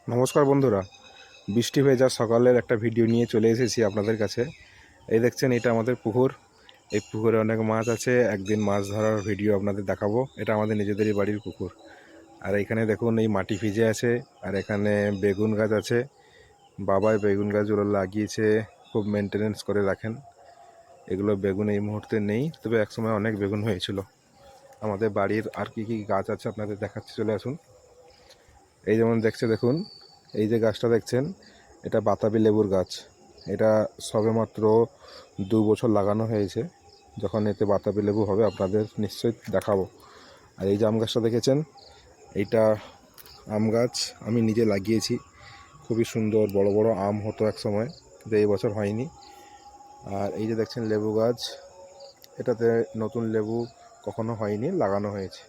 নমস্কার বন্ধুরা, বৃষ্টি ভেজা সকালের একটা ভিডিও নিয়ে চলে এসেছি আপনাদের কাছে। এই দেখছেন, এটা আমাদের পুকুর। এই পুকুরে অনেক মাছ আছে। একদিন মাছ ধরার ভিডিও আপনাদের দেখাবো। এটা আমাদের নিজেদেরই বাড়ির পুকুর। আর এখানে দেখুন, এই মাটি ভিজে আছে, আর এখানে বেগুন গাছ আছে। বাবাই বেগুন গাছগুলো লাগিয়েছে, খুব মেনটেনেন্স করে রাখেন। এগুলো বেগুন এই মুহূর্তে নেই, তবে একসময় অনেক বেগুন হয়েছিল। আমাদের বাড়ির আর কি কি গাছ আছে আপনাদের দেখাচ্ছি, চলে আসুন। এই যেমন দেখুন, এই যে গাছটা দেখছেন, এটা বাতাবি লেবুর গাছ। এটা সবেমাত্র 2 বছর লাগানো হয়েছে। যখন এতে বাতাবি লেবু হবে আপনাদের নিশ্চয়ই দেখাবো। আর এই যে আম গাছটা দেখেছেন, এইটা আম গাছ আমি নিজে লাগিয়েছি। খুবই সুন্দর বড় বড় আম হতো এক সময়, কিন্তু এই বছর হয়নি। আর এই যে দেখছেন লেবু গাছ, এটাতে নতুন লেবু কখনো হয়নি, লাগানো হয়েছে।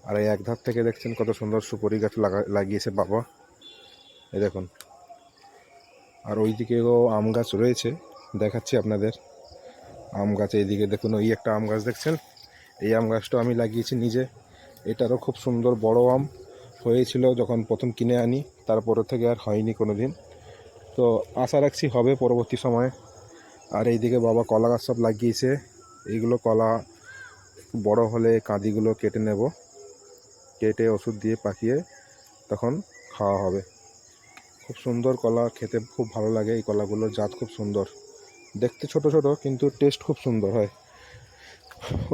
আর এই এক ধার থেকে দেখছেন কত সুন্দর সুপারি গাছ লাগিয়েছে বাবা, এই দেখুন। আর ওই দিকেও আম গাছ রয়েছে, দেখাচ্ছি আপনাদের। আম গাছ এইদিকে দেখুন, ওই একটা আম গাছ দেখছেন, এই আম গাছটা আমি লাগিয়েছি নিজে। এটারও খুব সুন্দর বড় আম হয়েছিল যখন প্রথম কিনে আনি, তারপরে থেকে আর হয়নি কোনো দিন। তো আশা রাখছি হবে পরবর্তী সময়ে। আর এইদিকে বাবা কলা গাছ সব লাগিয়েছে। এইগুলো কলা বড় হলে কাঁদিগুলো কেটে নেব, কেটে ওষুধ দিয়ে পাকিয়ে তখন খাওয়া হবে। খুব সুন্দর কলা, খেতে খুব ভালো লাগে। এই কলাগুলোর জাত খুব সুন্দর, দেখতে ছোট ছোট কিন্তু টেস্ট খুব সুন্দর হয়।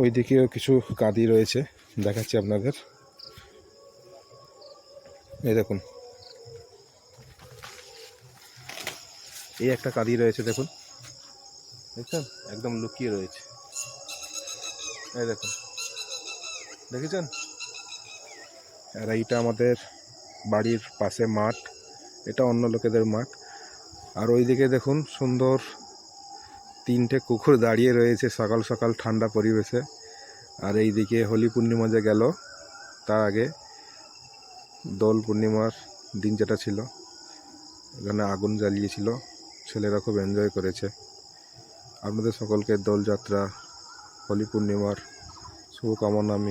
ওই দিকেও কিছু কাঁদি রয়েছে, দেখাচ্ছি আপনাদের। এই দেখুন, এই একটা কাঁদি রয়েছে, দেখুন, দেখছেন, একদম লুকিয়ে রয়েছে। এই দেখুন, দেখেছেন। আর এইটা আমাদের বাড়ির পাশে মাঠ, এটা অন্য লোকেদের মাঠ। আর ওইদিকে দেখুন, সুন্দর 3টে কুকুর দাঁড়িয়ে রয়েছে সকাল সকাল ঠান্ডা পরিবেশে। আর এইদিকে হোলি পূর্ণিমা যে গেল, তার আগে দোল পূর্ণিমার দিন যেটা ছিল, এখানে আগুন জ্বালিয়েছিল, ছেলেরা খুব এনজয় করেছে। আপনাদের সকলকে দোলযাত্রা, হোলি পূর্ণিমার শুভকামনা আমি